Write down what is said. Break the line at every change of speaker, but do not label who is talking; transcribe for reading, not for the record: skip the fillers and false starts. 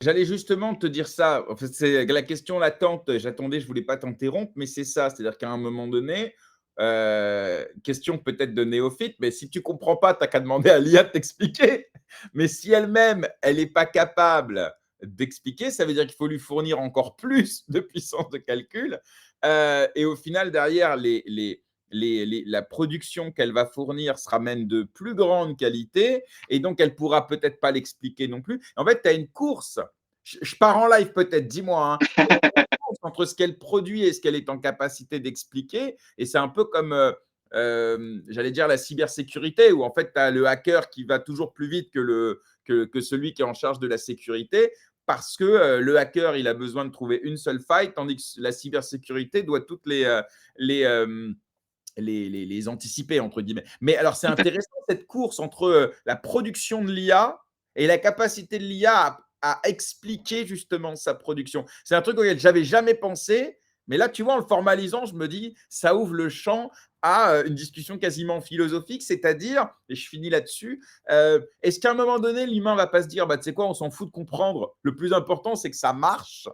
J'allais justement te dire ça. En fait, c'est la question latente. J'attendais, je voulais pas t'interrompre, mais c'est ça. C'est-à-dire qu'à un moment donné, question peut-être de néophyte, mais si tu comprends pas, tu as qu'à demander à l'IA de t'expliquer. Mais si elle-même, elle est pas capable d'expliquer, ça veut dire qu'il faut lui fournir encore plus de puissance de calcul. Et au final, derrière, la production qu'elle va fournir sera même de plus grande qualité et donc elle pourra peut-être pas l'expliquer non plus. En fait, tu as une course. Je pars en live peut-être, dis-moi, hein. Il y a une course entre ce qu'elle produit et ce qu'elle est en capacité d'expliquer. Et c'est un peu comme, j'allais dire, la cybersécurité, où en fait, tu as le hacker qui va toujours plus vite que celui qui est en charge de la sécurité, parce que le hacker, il a besoin de trouver une seule faille, tandis que la cybersécurité doit toutes les, les anticiper, entre guillemets. Mais alors, c'est intéressant cette course entre la production de l'IA et la capacité de l'IA à expliquer justement sa production. C'est un truc auquel j'avais jamais pensé, mais là, tu vois, en le formalisant, je me dis, ça ouvre le champ à une discussion quasiment philosophique, c'est-à-dire, et je finis là-dessus, est-ce qu'à un moment donné, l'humain va pas se dire, bah, tu sais quoi, on s'en fout de comprendre, le plus important, c'est que ça marche,